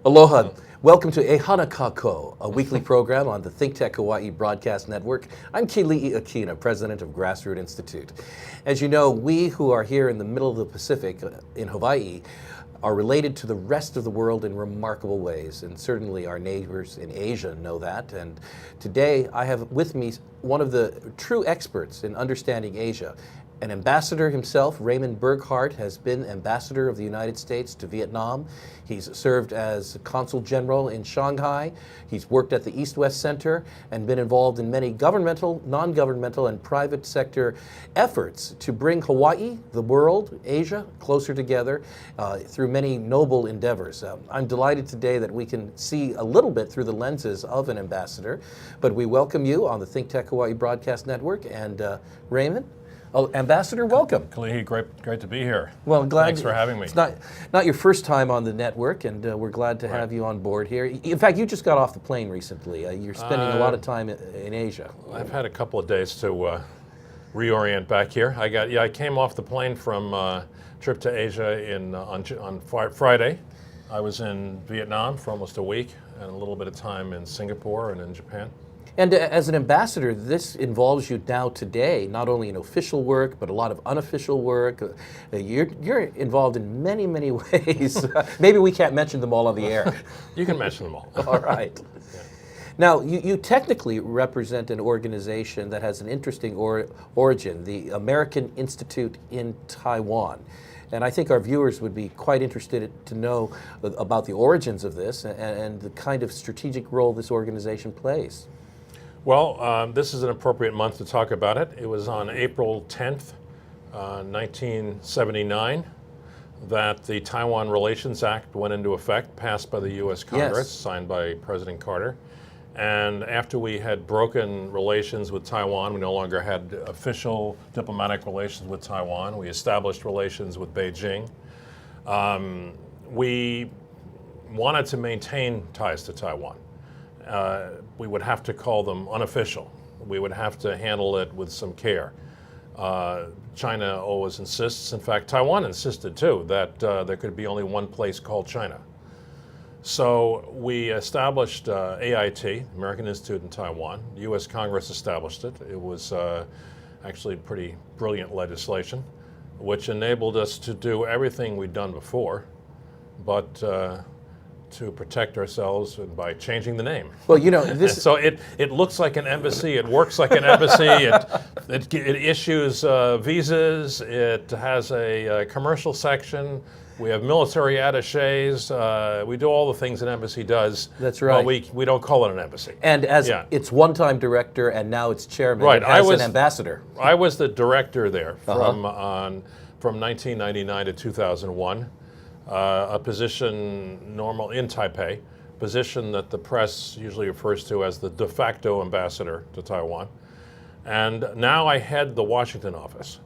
Aloha. Welcome to Ehana Kako, a weekly program on the ThinkTech Hawaii Broadcast Network. I'm Keli'i Akina, president of Grassroot Institute. As you know, we who are here in the middle of the Pacific in Hawaii are related to the rest of the world in remarkable ways, and certainly our neighbors in Asia know that. And today I have with me one of the true experts in understanding Asia. An ambassador himself, Raymond Burghardt, has been ambassador of the United States to Vietnam. He's served as consul general in Shanghai. He's worked at the East-West Center and been involved in many governmental, non-governmental, and private sector efforts to bring Hawaii, the world, Asia, closer together through many noble endeavors. I'm delighted today that we can see a little bit through the lenses of an ambassador, but we welcome you on the ThinkTech Hawaii Broadcast Network. And Raymond? Oh, Ambassador, welcome. Keli'i, great to be here. Well, glad. Thanks for having me. It's not your first time on the network, and we're glad to have you on board here. In fact, you just got off the plane recently. You're spending a lot of time in Asia. I've had a couple of days to reorient back here. I came off the plane from a trip to Asia on Friday. I was in Vietnam for almost a week, and a little bit of time in Singapore and in Japan. And as an ambassador, this involves you now today, not only in official work, but a lot of unofficial work. You're involved in many, many ways. Maybe we can't mention them all on the air. You can mention them all. All right. Yeah. Now, you technically represent an organization that has an interesting origin, the American Institute in Taiwan. And I think our viewers would be quite interested to know about the origins of this and the kind of strategic role this organization plays. Well, this is an appropriate month to talk about it. It was on April 10th, 1979, that the Taiwan Relations Act went into effect, passed by the U.S. Congress, signed by President Carter. And after we had broken relations with Taiwan, we no longer had official diplomatic relations with Taiwan. We established relations with Beijing. We wanted to maintain ties to Taiwan. We would have to call them unofficial. We would have to handle it with some care. China always insists, in fact, Taiwan insisted too, that there could be only one place called China. So we established AIT, American Institute in Taiwan. The U.S. Congress established it. It was actually pretty brilliant legislation, which enabled us to do everything we'd done before, but to protect ourselves by changing the name. Well, you know, this. So it looks like an embassy. It works like an embassy. It issues visas. It has a commercial section. We have military attachés. We do all the things an embassy does. That's right. But we don't call it an embassy. And as its one-time director and now its chairman, right. as an ambassador. I was the director there from 1999 to 2001. A position normal in Taipei, position that the press usually refers to as the de facto ambassador to Taiwan. And now I head the Washington office,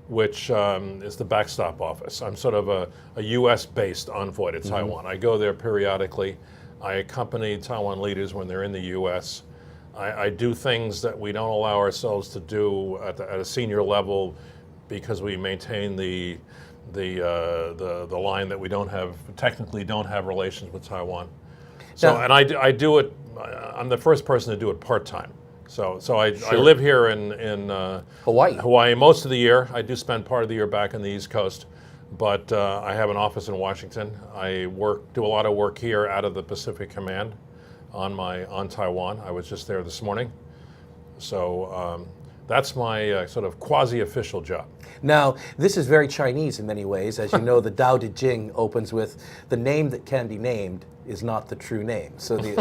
which is the backstop office. I'm sort of a US-based envoy to Taiwan. I go there periodically. I accompany Taiwan leaders when they're in the US. I do things that we don't allow ourselves to do at a senior level because we maintain the line that we technically don't have relations with Taiwan. So, and I do it. I'm the first person to do it part-time. So I live here in Hawaii most of the year. I do spend part of the year back on the East Coast, but I have an office in Washington. I do a lot of work here out of the Pacific Command on Taiwan. I was just there this morning. So that's my sort of quasi-official job. Now, this is very Chinese in many ways. As you know, the Tao Te Ching opens with, the name that can be named is not the true name. So the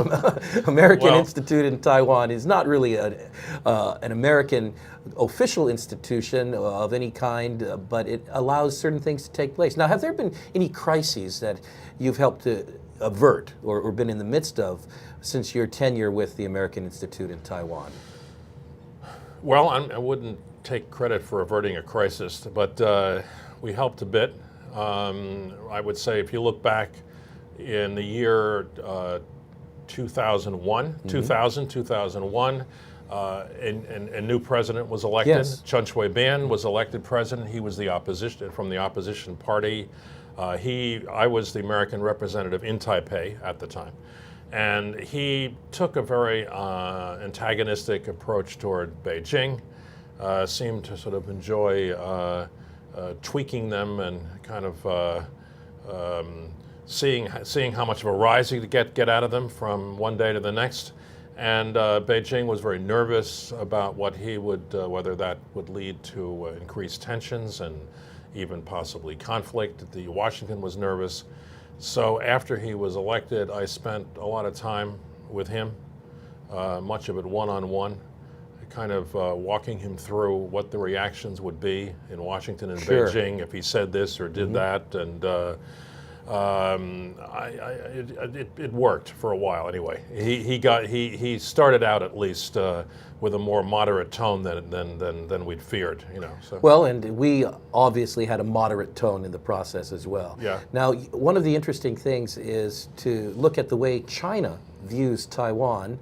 American Institute in Taiwan is not really an American official institution of any kind, but it allows certain things to take place. Now, have there been any crises that you've helped to avert or been in the midst of since your tenure with the American Institute in Taiwan? Well, I wouldn't take credit for averting a crisis, but we helped a bit. I would say if you look back in the year 2001, a new president was elected. Yes. Chen Shui-bian was elected president. He was the opposition from the opposition party. I was the American representative in Taipei at the time, and he took a very antagonistic approach toward Beijing. Seemed to sort of enjoy tweaking them and kind of seeing how much of a rise he could get out of them from one day to the next. And Beijing was very nervous about what he would, whether that would lead to increased tensions and even possibly conflict. Washington was nervous. So after he was elected, I spent a lot of time with him, much of it one-on-one, kind of walking him through what the reactions would be in Washington and Sure. Beijing if he said this or did that. And it worked for a while anyway. He started out at least with a more moderate tone than we'd feared, you know. So. Well, and we obviously had a moderate tone in the process as well. Yeah. Now, one of the interesting things is to look at the way China views Taiwan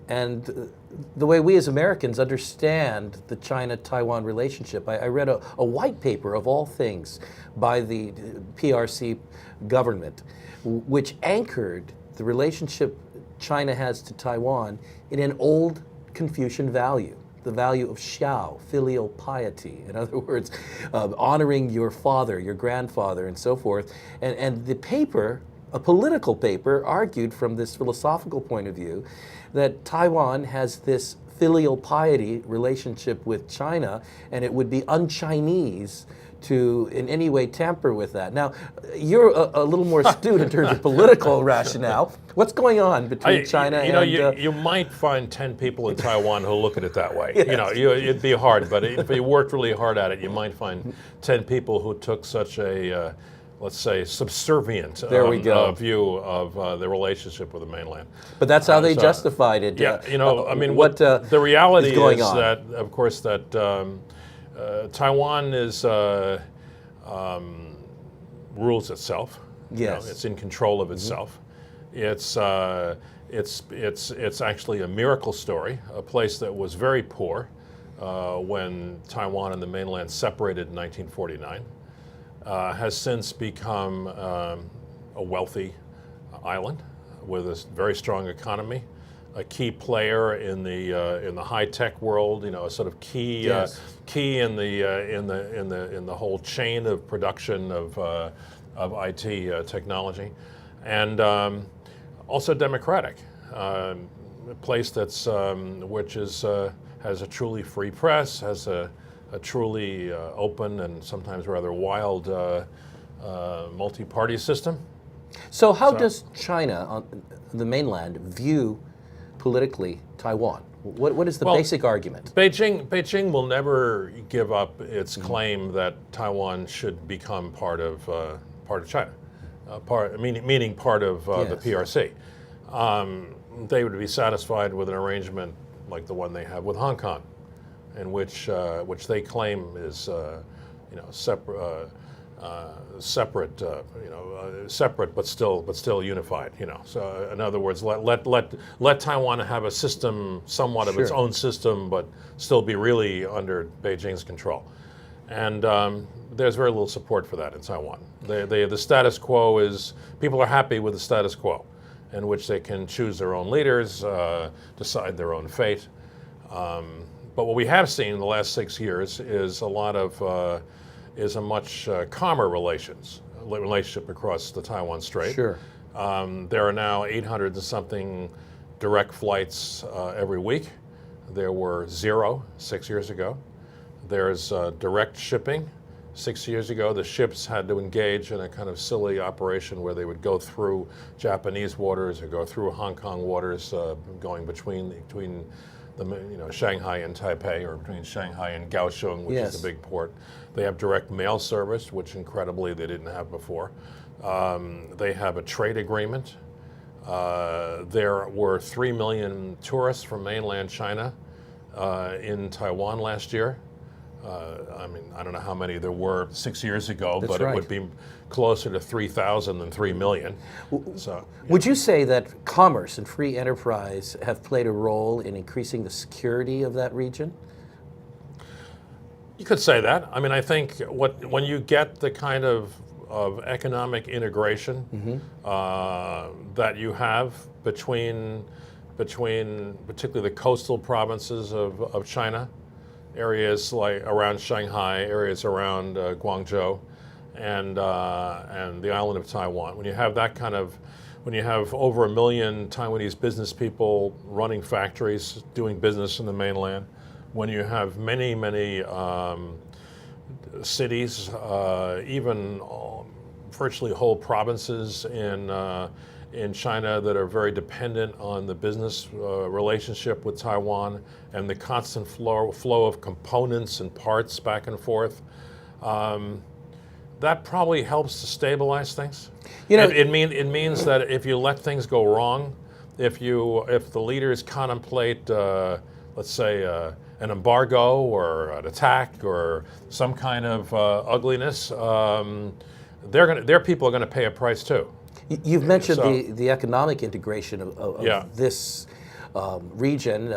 and the way we as Americans understand the China-Taiwan relationship. I read a white paper, of all things, by the PRC government, which anchored the relationship China has to Taiwan in an old Confucian value, the value of xiao, filial piety. In other words, honoring your father, your grandfather, and so forth. And the paper, a political paper, argued from this philosophical point of view that Taiwan has this filial piety relationship with China, and it would be un-Chinese to in any way tamper with that. Now, you're a little more astute in terms of political rationale. What's going on between China and... You might find 10 people in Taiwan who look at it that way. Yes. You know, it'd be hard, but if you worked really hard at it, you might find 10 people who took such a, let's say, subservient view of the relationship with the mainland. But that's how they justified it. Yeah, you know, I mean, what the reality is that, of course, that Taiwan is rules itself. Yes. You know, it's in control of itself. It's actually a miracle story, a place that was very poor when Taiwan and the mainland separated in 1949, has since become a wealthy island with a very strong economy, a key player in the high tech world. You know, a sort of key key in the whole chain of production of IT technology, and also democratic. A place that's which is has a truly free press, has a truly open and sometimes rather wild multi-party system. So how does China, on the mainland, view politically Taiwan? What is the basic argument? Beijing will never give up its claim that Taiwan should become part of China, meaning part of the PRC. They would be satisfied with an arrangement like the one they have with Hong Kong, in which they claim is separate, separate but still unified. You know, so in other words, let Taiwan have a system, somewhat of its own system, but still be really under Beijing's control. And there's very little support for that in Taiwan. The status quo is, people are happy with the status quo, in which they can choose their own leaders, decide their own fate. But what we have seen in the last 6 years is a much calmer relationship across the Taiwan Strait. Sure. There are now 800 and something direct flights every week. There were 0 6 years ago. There's direct shipping. 6 years ago, the ships had to engage in a kind of silly operation where they would go through Japanese waters or go through Hong Kong waters, going between Shanghai and Taipei, or between Shanghai and Kaohsiung, which is the big port. They have direct mail service, which incredibly they didn't have before. They have a trade agreement. There were 3 million tourists from mainland China in Taiwan last year. I mean, I don't know how many there were 6 years ago, That's but right. it would be closer to 3,000 than 3 million. So, Would you say that commerce and free enterprise have played a role in increasing the security of that region? you could say that. I mean, I think when you get the kind of economic integration that you have between particularly the coastal provinces of China, areas like around Shanghai, areas around Guangzhou, and the island of Taiwan. When you have that kind of, when you have over 1 million Taiwanese business people running factories, doing business in the mainland, when you have many cities, even virtually whole provinces in China that are very dependent on the business relationship with Taiwan and the constant flow of components and parts back and forth, that probably helps to stabilize things. You know, it means that if you let things go wrong, if the leaders contemplate, let's say, an embargo or an attack or some kind of ugliness, their people are going to pay a price too. You've mentioned the economic integration of this region,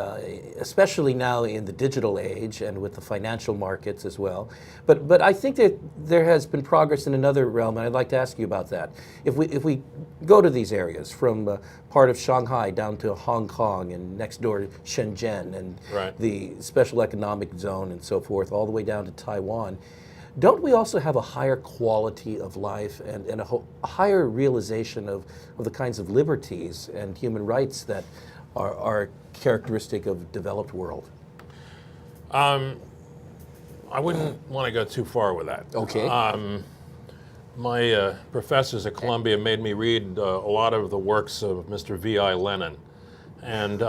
especially now in the digital age and with the financial markets as well. But I think that there has been progress in another realm, and I'd like to ask you about that. If we go to these areas from part of Shanghai down to Hong Kong and next door to Shenzhen and the special economic zone and so forth, all the way down to Taiwan, don't we also have a higher quality of life and a higher realization of the kinds of liberties and human rights that are characteristic of developed world? I wouldn't want to go too far with that. Okay. My professors at Columbia made me read a lot of the works of Mr. V.I. Lenin. And,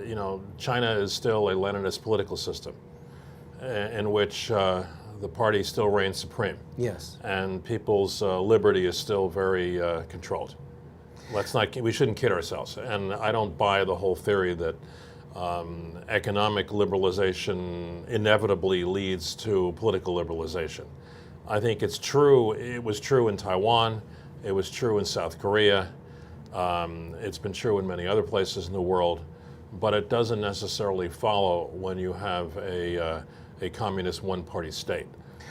you know, China is still a Leninist political system in which the party still reigns supreme. Yes. And people's liberty is still very controlled. We shouldn't kid ourselves. And I don't buy the whole theory that economic liberalization inevitably leads to political liberalization. I think it's true. It was true in Taiwan. It was true in South Korea. It's been true in many other places in the world. But it doesn't necessarily follow when you have a communist one-party state.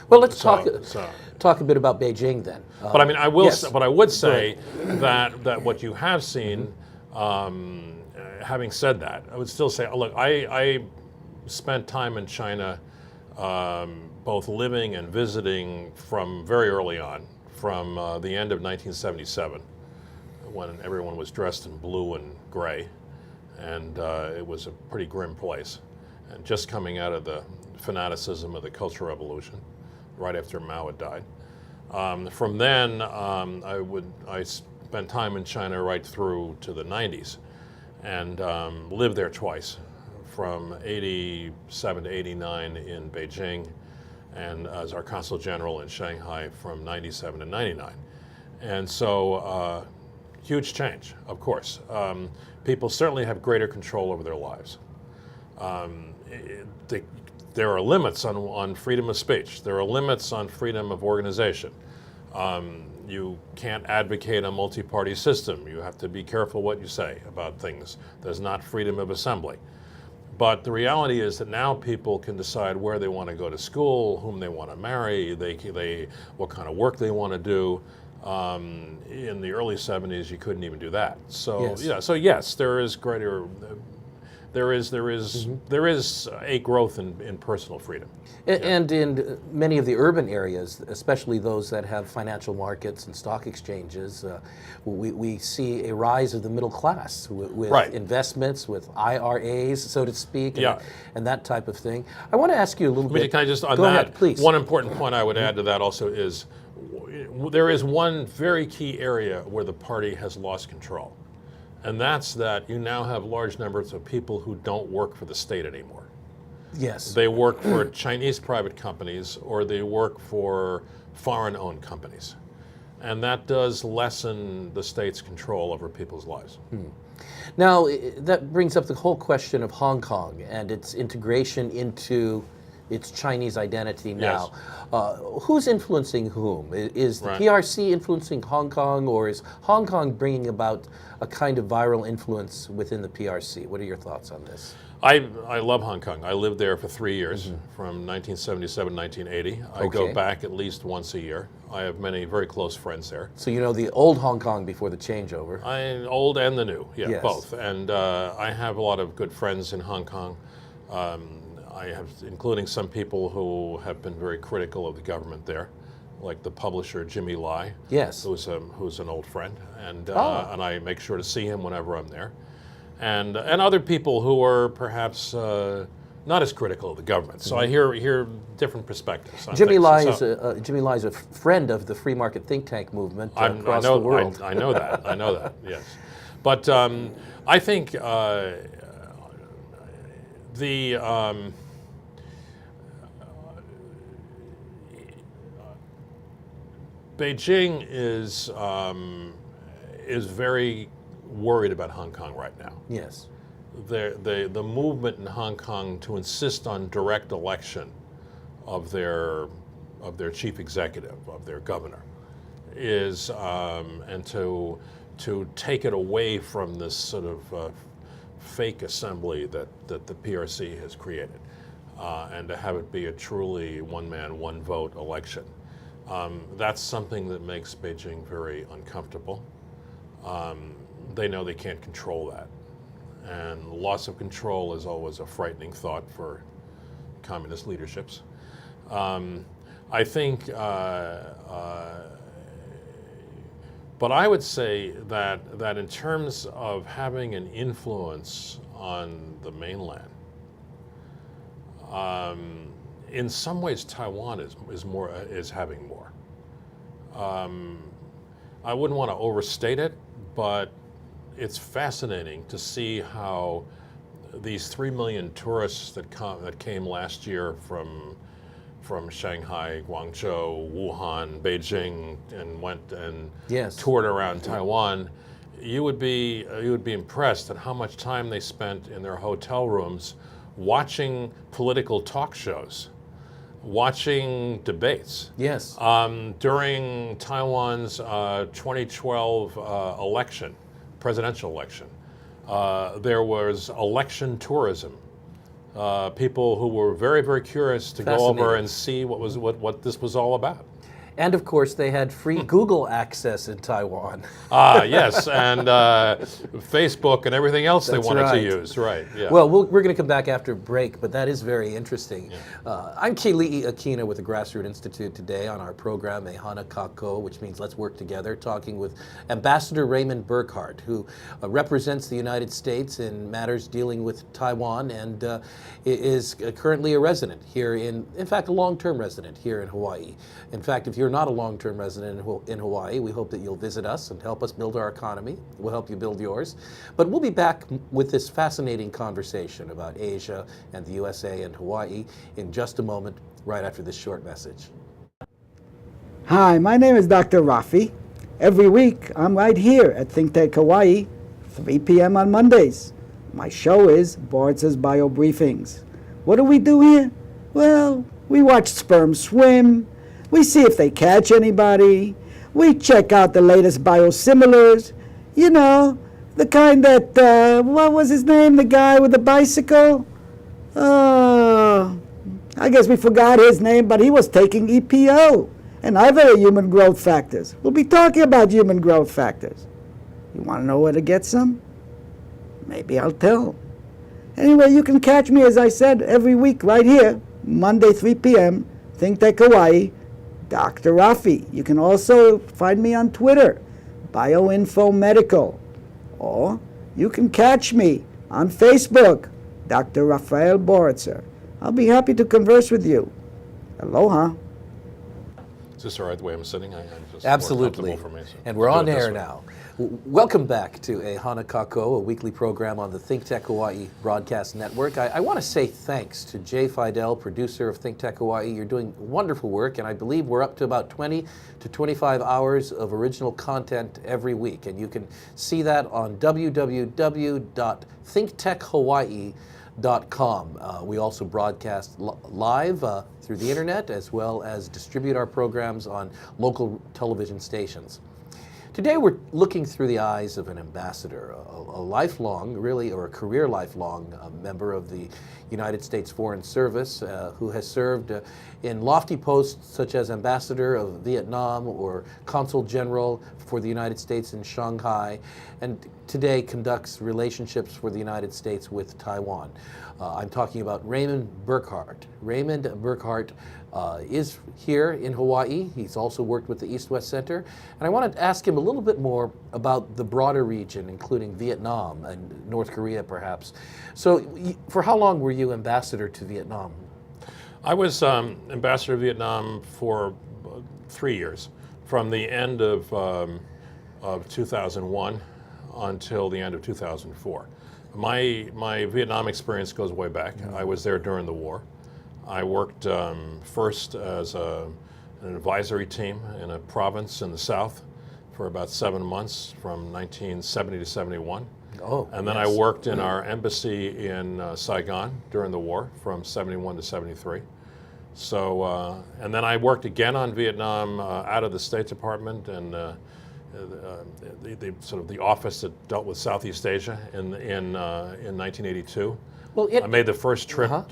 Well, let's talk a bit about Beijing then. But I mean, I would say that what you have seen, having said that, I would still say, look, I spent time in China, both living and visiting from very early on, from the end of 1977, when everyone was dressed in blue and gray, and it was a pretty grim place, and just coming out of the fanaticism of the Cultural Revolution, right after Mao had died. From then, I spent time in China right through to the 90s, and lived there twice, from 87 to 89 in Beijing, and as our consul general in Shanghai from 97 to 99. And so, huge change, of course. People certainly have greater control over their lives. There are limits on freedom of speech. There are limits on freedom of organization. You can't advocate a multi-party system. You have to be careful what you say about things. There's not freedom of assembly. But the reality is that now people can decide where they want to go to school, whom they want to marry, what kind of work they want to do. In the early 70s, you couldn't even do that. So yes, there is greater. There is a growth in personal freedom. And in many of the urban areas, especially those that have financial markets and stock exchanges, we see a rise of the middle class with investments, with IRAs, so to speak, and that type of thing. I want to ask you a little bit. Can I just, on Go that, ahead, please. One important point I would add to that also is there is one very key area where the party has lost control. And that's that you now have large numbers of people who don't work for the state anymore. Yes. They work for Chinese private companies, or they work for foreign-owned companies. And that does lessen the state's control over people's lives. Now, that brings up the whole question of Hong Kong and its integration into its Chinese identity Yes. now. Who's influencing whom? Is the Right. PRC influencing Hong Kong, or is Hong Kong bringing about a kind of viral influence within the PRC? What are your thoughts on this? I love Hong Kong. I lived there for 3 years, from 1977 to 1980. I Okay. go back at least once a year. I have many very close friends there. So you know the old Hong Kong before the changeover. Old and the new, yeah, Yes. both. And I have a lot of good friends in Hong Kong. I have, including some people who have been very critical of the government there, like the publisher Jimmy Lai, Yes. who's an old friend, and Oh. and I make sure to see him whenever I'm there, and other people who are perhaps not as critical of the government. So I hear different perspectives on Jimmy things. Lai So- is Jimmy Lai is a friend of the free market think tank movement I across know, the world. I know that. I know that. Yes, but I think the Beijing is very worried about Hong Kong right now. Yes. The movement in Hong Kong to insist on direct election of their chief executive, of their governor, is and to take it away from this sort of fake assembly that the PRC has created, and to have it be a truly one man, one vote election. That's something that makes Beijing very uncomfortable. They know they can't control that. And loss of control is always a frightening thought for communist leaderships. I think, but I would say that in terms of having an influence on the mainland, in some ways Taiwan is having more. I wouldn't want to overstate it, but it's fascinating to see how these 3 million tourists that came last year from Shanghai, Guangzhou, Wuhan, Beijing, and went and Yes. toured around Taiwan, you would be impressed at how much time they spent in their hotel rooms watching political talk shows, watching debates. Yes. During Taiwan's 2012 election, presidential election, there was election tourism. People who were very, very curious to go over Fascinating. and see what this was all about. And of course, they had free Google access in Taiwan. Yes, and Facebook and everything else That's they wanted right. to use, right? Yeah. Well, we're going to come back after break, but that is very interesting. I'm Keii'i Akina with the Grassroots Institute today on our program, Ehana Kako, which means let's work together, talking with Ambassador Raymond Burghardt, who represents the United States in matters dealing with Taiwan and is currently a resident here in fact, a long-term resident here in Hawaii. In fact, if you're not a long-term resident in Hawaii, we hope that you'll visit us and help us build our economy. We'll help you build yours. But we'll be back with this fascinating conversation about Asia and the USA and Hawaii in just a moment, right after this short message. Hi, my name is Dr. Rafi. Every week, I'm right here at ThinkTech Hawaii, 3 p.m. on Mondays. My show is Boards' Bio Briefings. What do we do here? Well, we watch sperm swim. We see if they catch anybody. We check out the latest biosimilars. You know, the kind that, what was his name? The guy with the bicycle? I guess we forgot his name, but he was taking EPO and other human growth factors. We'll be talking about human growth factors. You want to know where to get some? Maybe I'll tell. Anyway, you can catch me, as I said, every week right here, Monday, 3 p.m., ThinkTech Hawaii, Dr. Rafi. You can also find me on Twitter, BioInfoMedical. Or you can catch me on Facebook, Dr. Rafael Boritzer. I'll be happy to converse with you. Aloha. Is this all right the way I'm sitting? I'm just more Absolutely. comfortable for me, so And we're do on it this air way. now. Welcome back to Ehana Kako, a weekly program on the ThinkTech Hawaii Broadcast Network. I want to say thanks to Jay Fidel, producer of ThinkTech Hawaii. You're doing wonderful work, and I believe we're up to about 20 to 25 hours of original content every week. And you can see that on www.thinktechhawaii.com. We also broadcast live through the internet, as well as distribute our programs on local television stations. Today we're looking through the eyes of an ambassador, a lifelong, really, or a career lifelong member of the United States Foreign Service who has served in lofty posts such as Ambassador of Vietnam or Consul General for the United States in Shanghai, and today conducts relationships for the United States with Taiwan. I'm talking about Raymond Burghardt. Raymond Burghardt is here in Hawaii. He's also worked with the East-West Center. And I wanted to ask him a little bit more about the broader region, including Vietnam and North Korea, perhaps. So for how long were you ambassador to Vietnam? I was ambassador to Vietnam for 3 years, from the end of 2001 until the end of 2004. My Vietnam experience goes way back. I was there during the war. I worked first as an advisory team in a province in the south for about 7 months from 1970 to 71. Oh, and then yes. I worked in our embassy in Saigon during the war from 71 to 73. So, and then I worked again on Vietnam out of the State Department and the sort of the office that dealt with Southeast Asia in 1982. Well, I made the first trip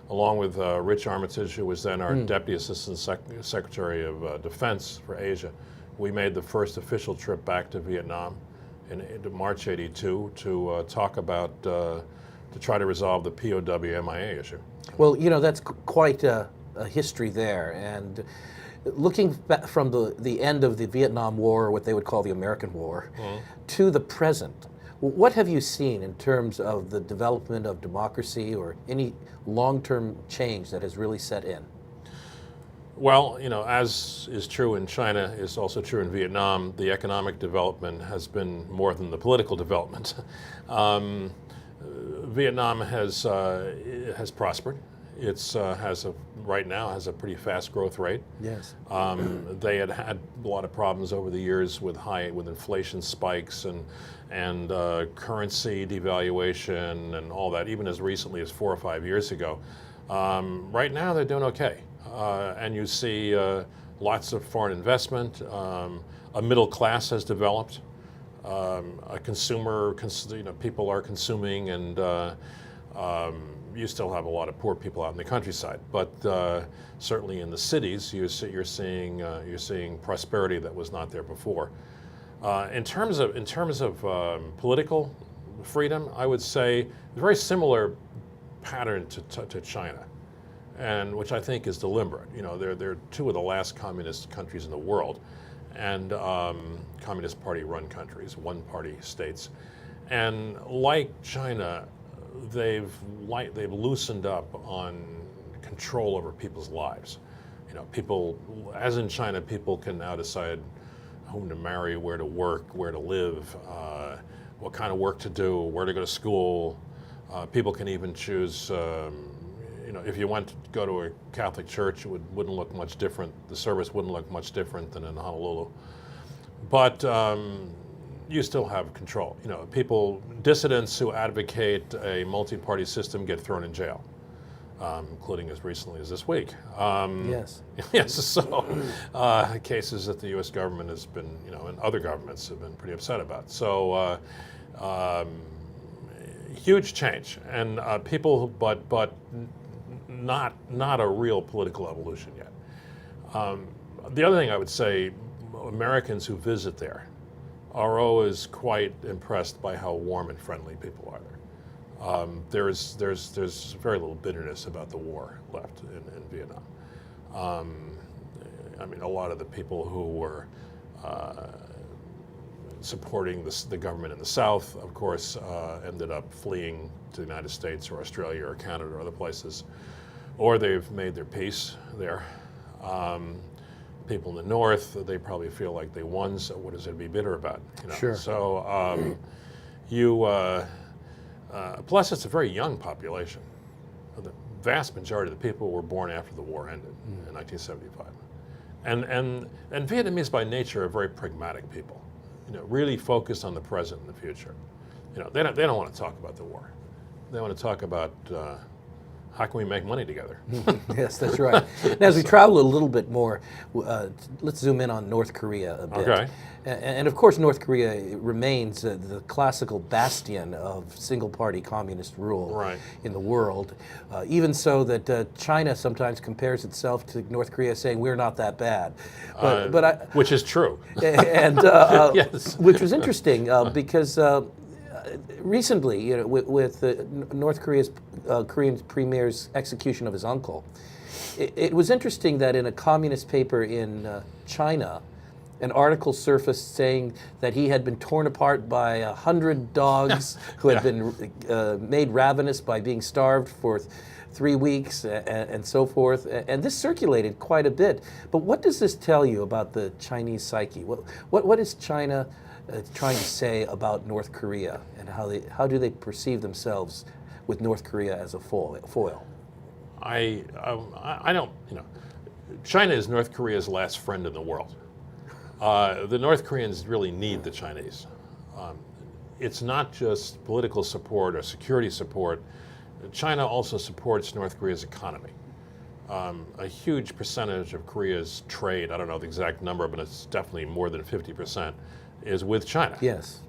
along with Rich Armitage, who was then our Deputy Assistant Secretary of Defense for Asia. We made the first official trip back to Vietnam in March '82 to talk about, to try to resolve the POW-MIA issue. Well, you know, that's quite a history there. And looking back from the end of the Vietnam War, or what they would call the American War, to the present, what have you seen in terms of the development of democracy or any long-term change that has really set in? Well, you know, as is true in China, is also true in Vietnam, the economic development has been more than the political development. Vietnam has prospered. It's right now has a pretty fast growth rate. Yes. They had a lot of problems over the years with inflation spikes and currency devaluation and all that, even as recently as 4 or 5 years ago. Right now they're doing okay, and you see lots of foreign investment. A middle class has developed. A consumer, people are consuming, and you still have a lot of poor people out in the countryside. But certainly in the cities, you're seeing prosperity that was not there before. In terms of political freedom, I would say a very similar pattern to China, and which I think is deliberate. You know, they're two of the last communist countries in the world, and Communist Party-run countries, one-party states, and like China, they've loosened up on control over people's lives. You know, people, as in China, people can now decide whom to marry, where to work, where to live, what kind of work to do, where to go to school. People can even choose, you know, if you went to go to a Catholic church, it wouldn't look much different. The service wouldn't look much different than in Honolulu. But you still have control. You know, dissidents who advocate a multi-party system get thrown in jail, including as recently as this week. Yes. Yes, so cases that the U.S. government has been, you know, and other governments have been pretty upset about. So huge change, and but not a real political evolution yet. The other thing I would say, Americans who visit there are always quite impressed by how warm and friendly people are there. There's very little bitterness about the war left in Vietnam. I mean, a lot of the people who were supporting the government in the South, of course, ended up fleeing to the United States or Australia or Canada or other places, or they've made their peace there. People in the North, they probably feel like they won, so what is there to be bitter about? You know? Sure. So plus it's a very young population. The vast majority of the people were born after the war ended in 1975. And Vietnamese by nature are very pragmatic people, you know, really focused on the present and the future. You know, they don't want to talk about the war. they want to talk about how can we make money together. Yes, that's right. Now, as we travel a little bit more, let's zoom in on North Korea a bit. Okay. And of course, North Korea remains the classical bastion of single-party communist rule Right. in the world. Even so that China sometimes compares itself to North Korea, saying we're not that bad. Which is true. And Yes. which was interesting because recently, with North Korea's Korean premier's execution of his uncle, it was interesting that in a communist paper in China, an article surfaced saying that he had been torn apart by 100 dogs who had been made ravenous by being starved for 3 weeks and so forth. And this circulated quite a bit. But what does this tell you about the Chinese psyche? What is China trying to say about North Korea, and how do they perceive themselves with North Korea as a foil? I don't, China is North Korea's last friend in the world. The North Koreans really need the Chinese. It's not just political support or security support. China also supports North Korea's economy. A huge percentage of Korea's trade, I don't know the exact number, but it's definitely more than 50%, is with China. Yes.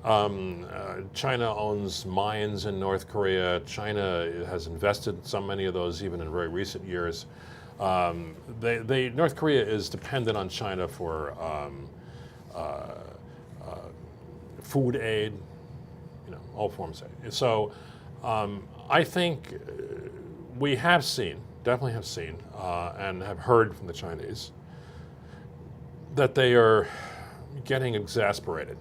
China owns mines in North Korea. China has invested in so many of those even in very recent years. North Korea is dependent on China for food aid, all forms of aid. So I think we have seen, definitely have seen, and have heard from the Chinese that they are getting exasperated.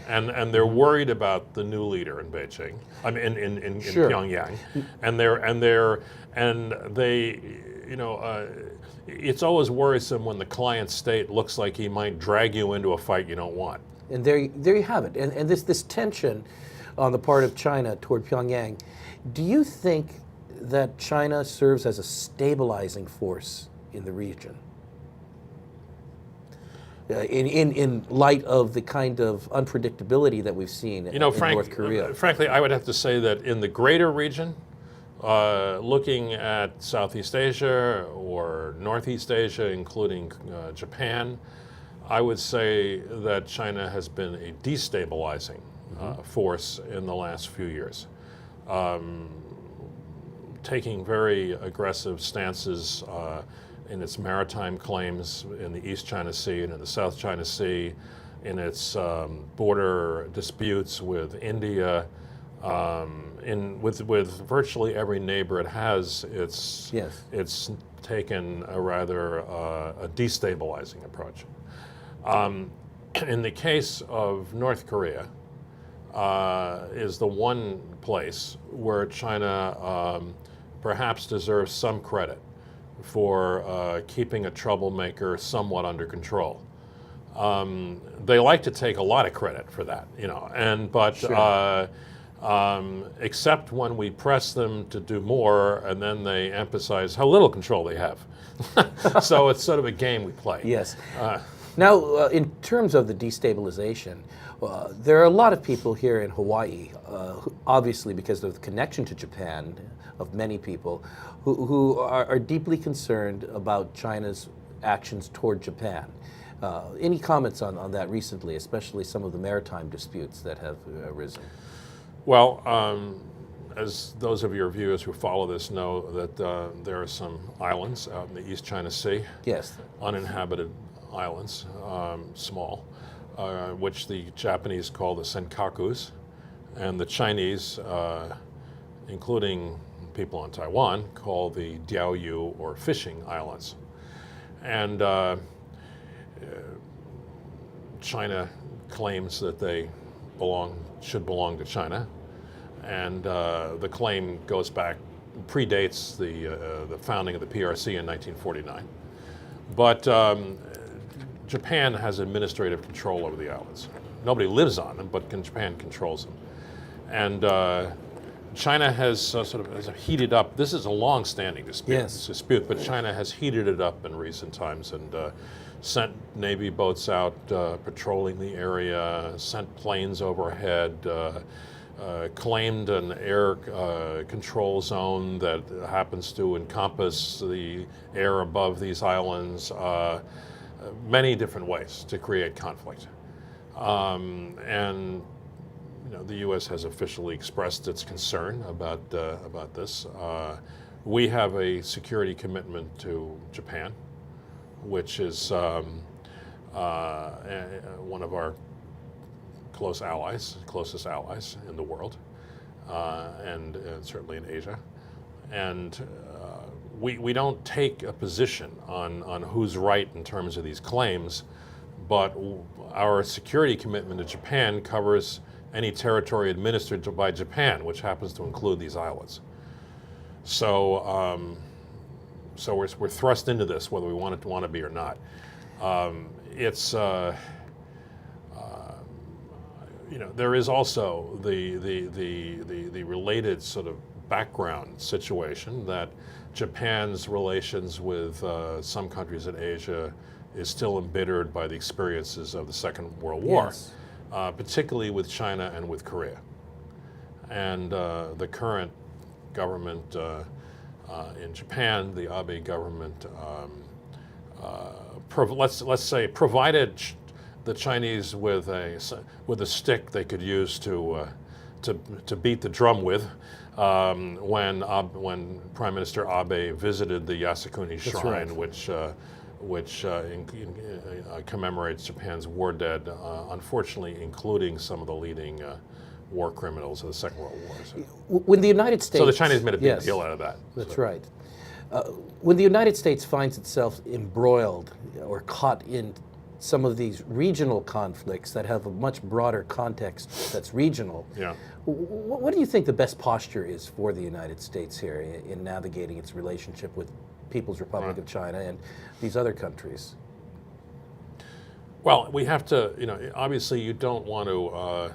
And they're worried about the new leader in Beijing, I mean in Sure. Pyongyang, and they, it's always worrisome when the client state looks like he might drag you into a fight you don't want. And there you have it. And this tension on the part of China toward Pyongyang, do you think that China serves as a stabilizing force in the region? In light of the kind of unpredictability that we've seen in North Korea. Frankly, I would have to say that in the greater region, looking at Southeast Asia or Northeast Asia, including Japan, I would say that China has been a destabilizing force in the last few years, taking very aggressive stances in its maritime claims in the East China Sea and in the South China Sea, in its border disputes with India, with virtually every neighbor it has. It's taken a rather a destabilizing approach. In the case of North Korea, is the one place where China perhaps deserves some credit for keeping a troublemaker somewhat under control. They like to take a lot of credit for that, but Sure. Except when we press them to do more, and then they emphasize how little control they have. So it's sort of a game we play. Yes. Now, in terms of the destabilization, there are a lot of people here in Hawaii, obviously because of the connection to Japan, of many people, who are deeply concerned about China's actions toward Japan. Any comments on that recently, especially some of the maritime disputes that have arisen? Well, as those of your viewers who follow this know, that there are some islands out in the East China Sea. Yes. Uninhabited islands, small, which the Japanese call the Senkakus, and the Chinese, including people on Taiwan, call the Diaoyu or fishing islands. And China claims that they should belong to China, and the claim goes back, predates the founding of the PRC in 1949. But Japan has administrative control over the islands. Nobody lives on them, but Japan controls them. And China has has heated up. This is a long-standing dispute, but China has heated it up in recent times and sent Navy boats out patrolling the area, sent planes overhead, claimed an air control zone that happens to encompass the air above these islands, many different ways to create conflict. And the U.S. has officially expressed its concern about this. We have a security commitment to Japan, which is one of our closest allies in the world, and certainly in Asia. And we don't take a position on who's right in terms of these claims, but our security commitment to Japan covers any territory administered by Japan, which happens to include these islands. So, we're thrust into this, whether we want to be or not. There is also the related sort of background situation that Japan's relations with some countries in Asia is still embittered by the experiences of the Second World War, Yes. Particularly with China and with Korea. And the current government in Japan, the Abe government, let's say, provided the Chinese with a stick they could use to beat the drum with when Prime Minister Abe visited the Yasukuni Shrine, right. which commemorates Japan's war dead, unfortunately including some of the leading war criminals of the Second World War. When the United States... So the Chinese made a big Yes, deal out of that. That's right. When the United States finds itself embroiled or caught in some of these regional conflicts that have a much broader context that's regional, Yeah. what do you think the best posture is for the United States here in navigating its relationship with People's Republic of China and these other countries? Well, we have to, obviously you don't want to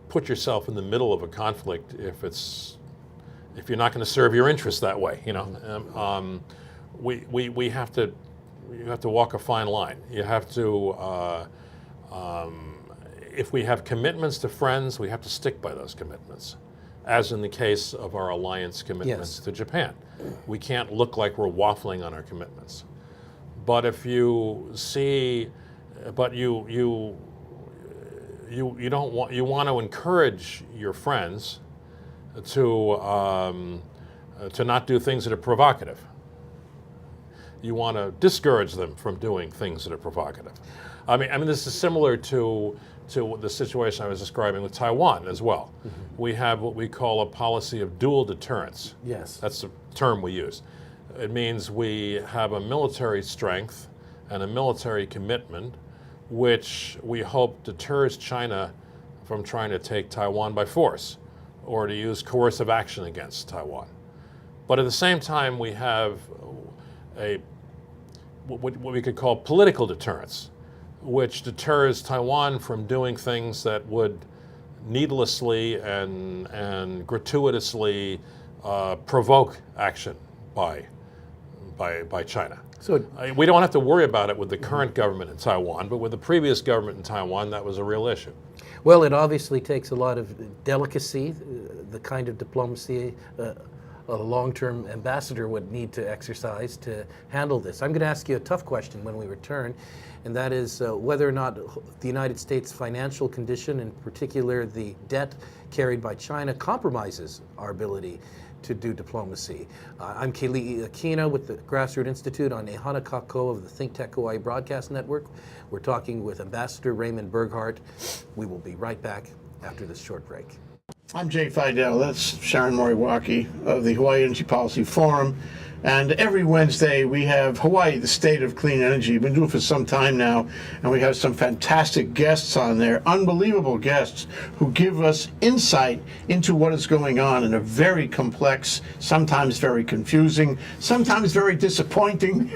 put yourself in the middle of a conflict if you're not going to serve your interests that way. You have to walk a fine line. You have to, if we have commitments to friends, we have to stick by those commitments, as in the case of our alliance commitments to Japan. We can't look like we're waffling on our commitments. But if you see, you want to encourage your friends to not do things that are provocative. You want to discourage them from doing things that are provocative. I mean, this is similar to the situation I was describing with Taiwan as well. Mm-hmm. We have what we call a policy of dual deterrence. Yes. That's the term we use. It means we have a military strength and a military commitment which we hope deters China from trying to take Taiwan by force or to use coercive action against Taiwan. But at the same time, we have what we could call political deterrence, which deters Taiwan from doing things that would needlessly and gratuitously provoke action by China. So We don't have to worry about it with the current government in Taiwan, but with the previous government in Taiwan, that was a real issue. well, it obviously takes a lot of delicacy, the kind of diplomacy a long-term ambassador would need to exercise to handle this. I'm going to ask you a tough question when we return, and that is whether or not the United States' financial condition, in particular the debt carried by China, compromises our ability to do diplomacy. I'm Keli'i Akina with the Grassroots Institute on Ehana Kako of the ThinkTech Hawaii Broadcast Network. We're talking with Ambassador Raymond Burghardt. We will be right back after this short break. I'm Jay Fidel. That's Sharon Moriwaki of the Hawaii Energy Policy Forum. And every Wednesday we have Hawaii, the State of Clean Energy. We've been doing it for some time now, and we have some fantastic guests on there, unbelievable guests who give us insight into what is going on in a very complex, sometimes very confusing, sometimes very disappointing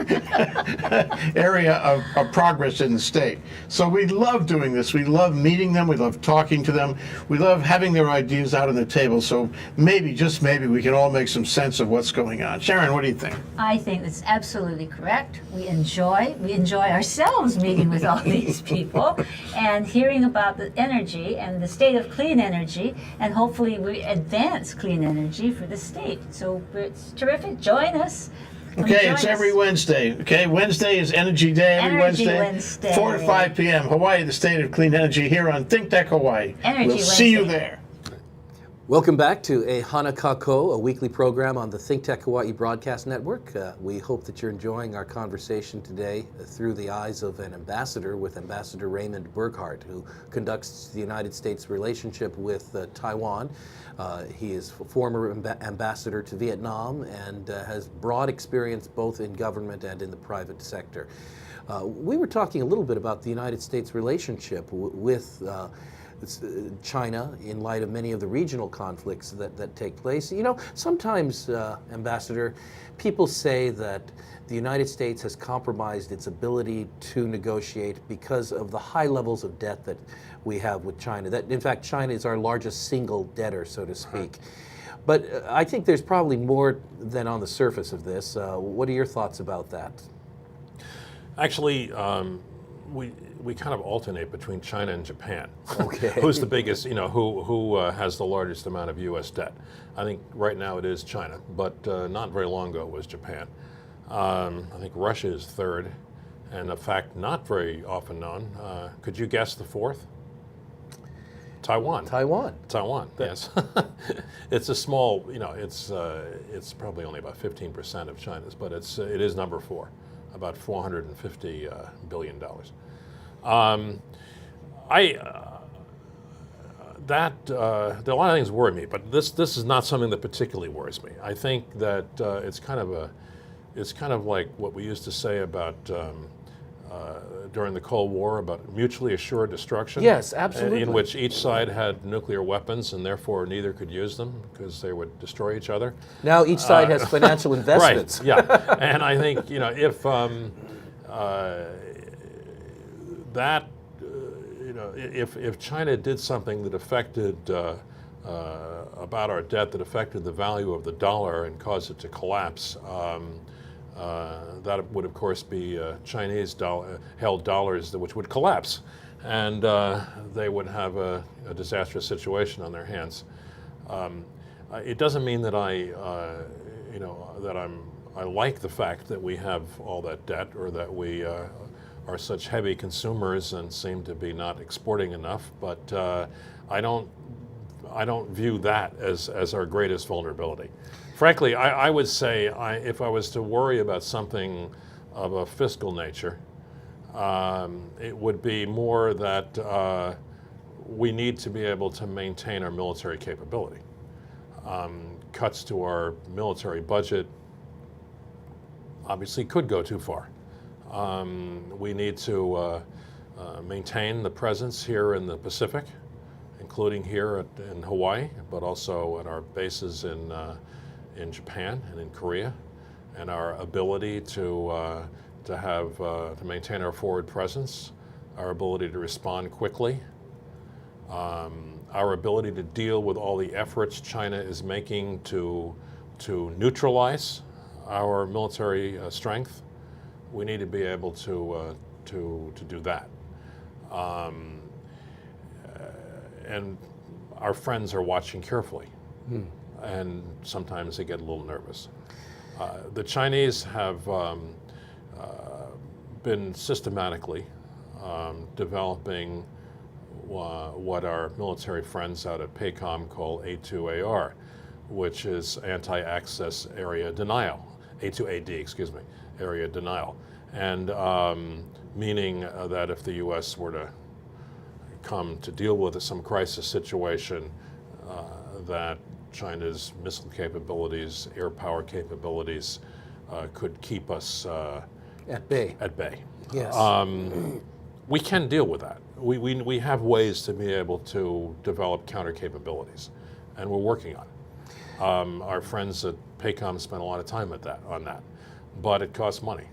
area of progress in the state. So we love doing this. We love meeting them. We love talking to them. We love having their ideas out on the table. So maybe, just maybe, we can all make some sense of what's going on. Sharon, what do you think? thing. I think that's absolutely correct. We enjoy ourselves meeting with all these people and hearing about the energy and the state of clean energy, and hopefully we advance clean energy for the state. So it's terrific. Join us. Come Okay, join it's us. every Wednesday. Okay, Wednesday is Energy Day. Every Energy Wednesday, Wednesday. 4 to 5 p.m. Hawaii, the state of clean energy, here on ThinkTech Hawaii. Energy We'll see you Wednesday. there. Welcome back to A Hana Kako, a weekly program on the ThinkTech Hawaii Broadcast Network. We hope that you're enjoying our conversation today through the eyes of an ambassador with Ambassador Raymond Burghardt, who conducts the United States relationship with Taiwan. He is a former ambassador to Vietnam and has broad experience both in government and in the private sector. We were talking a little bit about the United States relationship with China in light of many of the regional conflicts that take place. You know, sometimes, Ambassador, people say that the United States has compromised its ability to negotiate because of the high levels of debt that we have with China. That, in fact, China is our largest single debtor, so to speak. But I think there's probably more than on the surface of this. What are your thoughts about that? Actually, we kind of alternate between China and Japan. Okay. Who's the biggest, who has the largest amount of U.S. debt? I think right now it is China, but not very long ago it was Japan. I think Russia is third, and a fact not very often known. Could you guess the fourth? Taiwan. Taiwan. Yes. It's a small, it's probably only about 15% of China's, but it is number 4, about $450 billion. There are a lot of things worry me, but this is not something that particularly worries me. I think that it's kind of like what we used to say about during the Cold War about mutually assured destruction. Yes, absolutely. In which each side had nuclear weapons and therefore neither could use them because they would destroy each other. Now each side has financial investments. Right. Yeah, and I think if China did something that affected about our debt, that affected the value of the dollar and caused it to collapse, that would of course be Chinese held dollars which would collapse, and they would have a disastrous situation on their hands. It doesn't mean that I like the fact that we have all that debt, or that we are such heavy consumers and seem to be not exporting enough, but I don't view that as our greatest vulnerability. Frankly, I would say if I was to worry about something of a fiscal nature, it would be more that we need to be able to maintain our military capability. Cuts to our military budget obviously could go too far. We need to maintain the presence here in the Pacific, including here in Hawaii, but also at our bases in Japan and in Korea, and our ability to maintain our forward presence, our ability to respond quickly, our ability to deal with all the efforts China is making to neutralize our military strength. We need to be able to do that. And our friends are watching carefully, and sometimes they get a little nervous. The Chinese have been systematically developing what our military friends out at PACOM call A2AR, which is anti-access area denial, A2AD, excuse me, area denial, and meaning that if the U.S. were to come to deal with some crisis situation, that China's missile capabilities, air power capabilities could keep us At bay. at bay. Yes. We can deal with that. We have ways to be able to develop counter capabilities, and we're working on it. Our friends at PACOM spent a lot of time on that, but it costs money.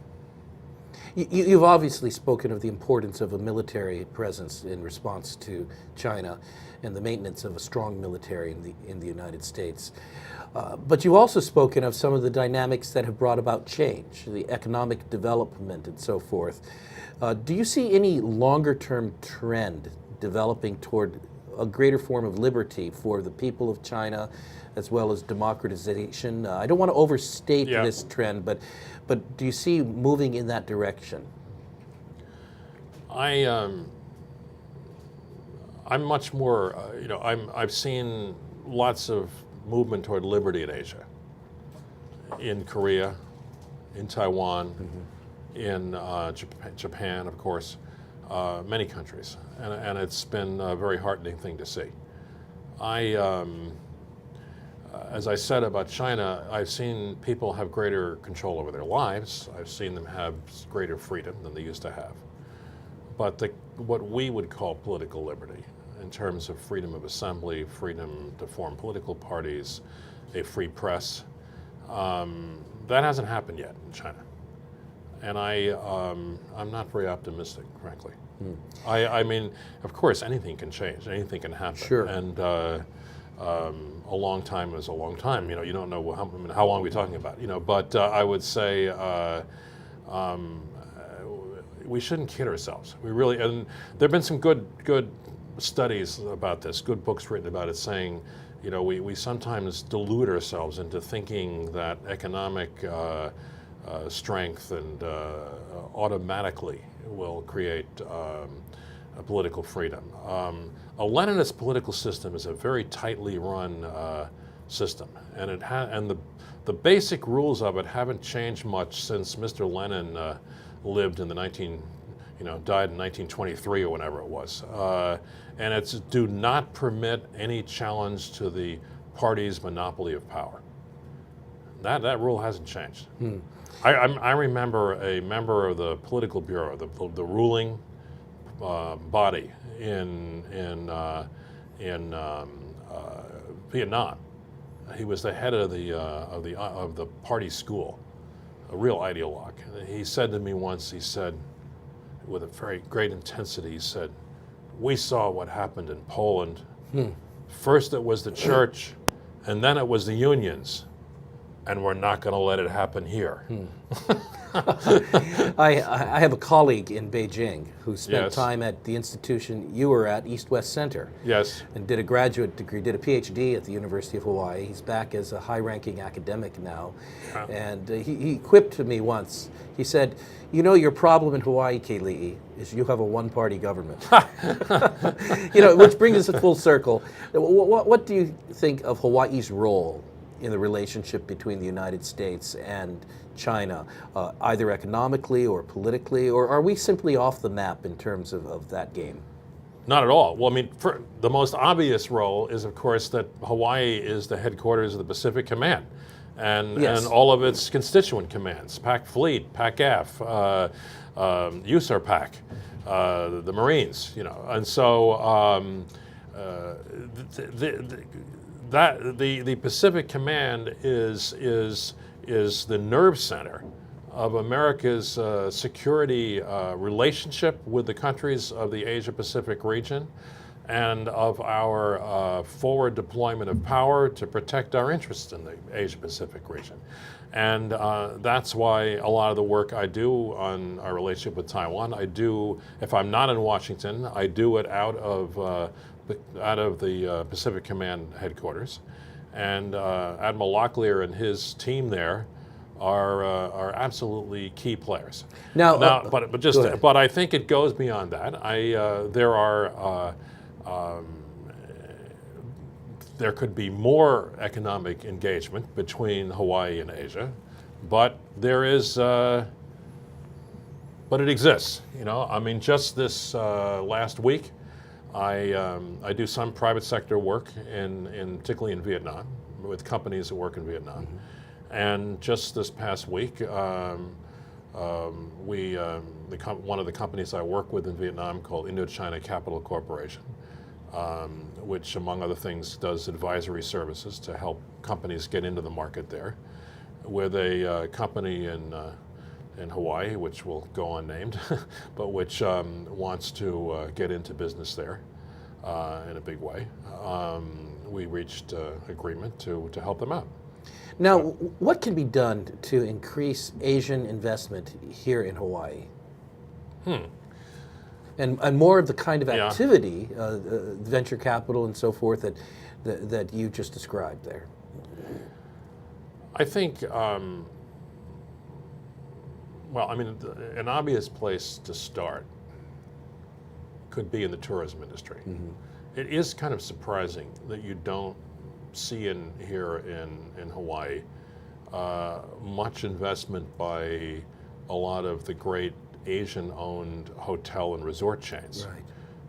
You've obviously spoken of the importance of a military presence in response to China and the maintenance of a strong military in the United States. But you've also spoken of some of the dynamics that have brought about change, the economic development and so forth. Do you see any longer-term trend developing toward a greater form of liberty for the people of China, as well as democratization? I don't want to overstate this trend, but do you see moving in that direction? I'm much more, I've seen lots of movement toward liberty in Asia, in Korea, in Taiwan, in Japan, of course, many countries, and it's been a very heartening thing to see. As I said about China, I've seen people have greater control over their lives. I've seen them have greater freedom than they used to have. But what we would call political liberty, in terms of freedom of assembly, freedom to form political parties, a free press, that hasn't happened yet in China. And I'm not very optimistic, frankly. I mean, of course, anything can change, anything can happen. Sure. And a long time is a long time. You don't know how long we're talking about. But I would say we shouldn't kid ourselves. We really, and there've been some good studies about this, good books written about it, saying, we sometimes delude ourselves into thinking that economic strength and automatically will create a political freedom. A Leninist political system is a very tightly run system, and the basic rules of it haven't changed much since Mr. Lenin lived in died in 1923 or whenever it was. And it's do not permit any challenge to the party's monopoly of power. That rule hasn't changed. I remember a member of the political bureau, the ruling body in Vietnam. He was the head of the party school, a real ideologue. He said to me once, he said, with a very great intensity, he said, "We saw what happened in Poland. First it was the church, and then it was the unions, and we're not going to let it happen here." I have a colleague in Beijing who spent Yes. time at the institution you were at, East-West Center. Yes. And did a graduate degree, did a PhD at the University of Hawaii. He's back as a high-ranking academic now. Wow. And he quipped to me once, he said, your problem in Hawaii, Keli'i, is you have a one-party government. Which brings us full circle. What do you think of Hawaii's role in the relationship between the United States and China, either economically or politically, or are we simply off the map in terms of that game? Not at all. Well, I mean, the most obvious role is, of course, that Hawaii is the headquarters of the Pacific Command, and all of its constituent commands, PAC Fleet, PAC-F, USARPAC, the Marines, and so the Pacific Command is the nerve center of America's security relationship with the countries of the Asia-Pacific region, and of our forward deployment of power to protect our interests in the Asia-Pacific region. And that's why a lot of the work I do on our relationship with Taiwan, I do, if I'm not in Washington, I do it out of the Pacific Command headquarters. And Admiral Locklear and his team there are absolutely key players. But I think it goes beyond that. There could be more economic engagement between Hawaii and Asia, but it exists. I mean, just this last week, I do some private sector work particularly in Vietnam, with companies that work in Vietnam. And just this past week, one of the companies I work with in Vietnam, called Indochina Capital Corporation, which, among other things, does advisory services to help companies get into the market there, with a company in Hawaii, which will go unnamed, but which wants to get into business there in a big way. We reached agreement to help them out. Now, what can be done to increase Asian investment here in Hawaii? And more of the kind of Yeah. activity, venture capital and so forth that you just described there. I think, well, I mean, an obvious place to start could be in the tourism industry. It is kind of surprising that you don't see here in Hawaii much investment by a lot of the great Asian-owned hotel and resort chains. Right.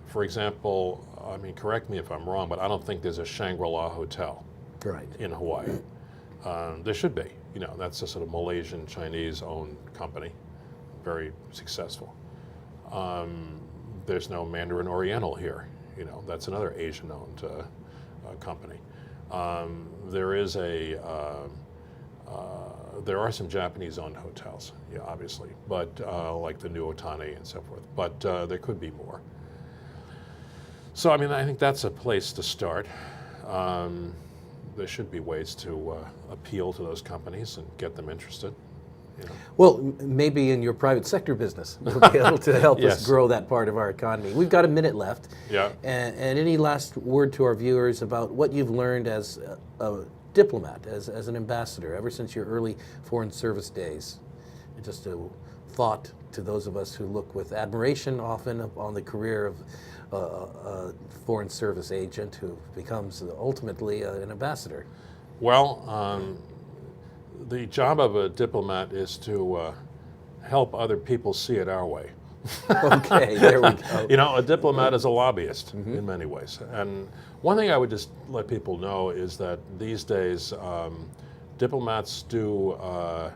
For example, I mean, correct me if I'm wrong, but I don't think there's a Shangri-La hotel Right. in Hawaii. There should be. You know, that's a sort of Malaysian Chinese-owned company, very successful. There's no Mandarin Oriental here. You know, that's another Asian-owned company. There are some Japanese-owned hotels, yeah, obviously, but like the New Otani and so forth. But there could be more. So, I mean, I think that's a place to start. There should be ways to appeal to those companies and get them interested. You know. Well, maybe in your private sector business, you'll be able to help Yes. us grow that part of our economy. We've got a minute left. Yeah. And any last word to our viewers about what you've learned as a diplomat, as an ambassador, ever since your early Foreign Service days? Just a thought to those of us who look with admiration often on the career of a Foreign Service agent who becomes ultimately an ambassador. Well, the job of a diplomat is to help other people see it our way. Okay, there we go. You know, a diplomat is a lobbyist in many ways. And one thing I would just let people know is that these days diplomats do a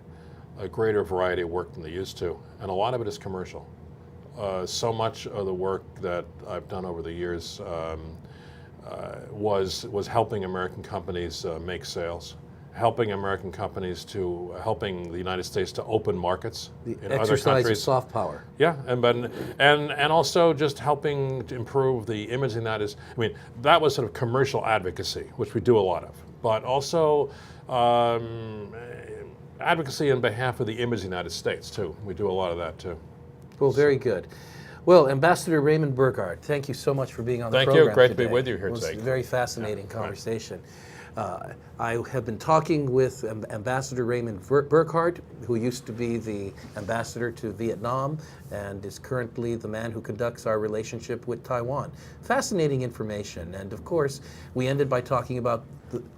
greater variety of work than they used to, and a lot of it is commercial. So much of the work that I've done over the years was helping American companies make sales, helping American companies helping the United States to open markets The in other exercise of countries. soft power. Yeah, and also just helping to improve the image in that is, I mean, that was sort of commercial advocacy, which we do a lot of, but also advocacy on behalf of the image of the United States too. We do a lot of that too. Well, very good. Well, Ambassador Raymond Burghardt, thank you so much for being on the Thank you. program Great to be today. with you here It was today. a very fascinating Right. conversation. I have been talking with Ambassador Raymond Burghardt, who used to be the ambassador to Vietnam and is currently the man who conducts our relationship with Taiwan. Fascinating information. And of course, we ended by talking about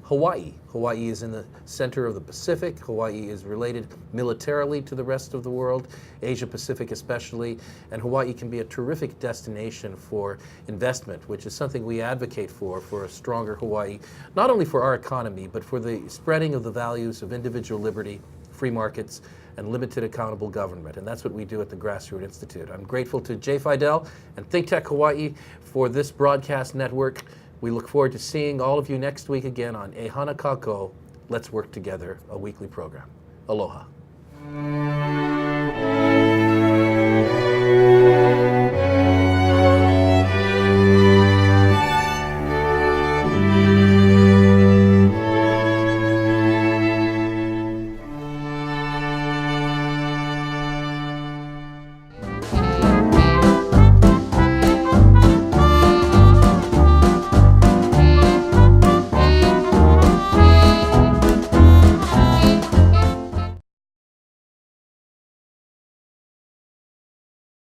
Hawaii. Hawaii is in the center of the Pacific. Hawaii is related militarily to the rest of the world, Asia Pacific especially, and Hawaii can be a terrific destination for investment, which is something we advocate for a stronger Hawaii, not only for our economy, but for the spreading of the values of individual liberty, free markets, and limited accountable government. And that's what we do at the Grassroots Institute. I'm grateful to Jay Fidel and ThinkTech Hawaii for this broadcast network. We look forward to seeing all of you next week again on Ehana Kako, Let's Work Together, a weekly program. Aloha.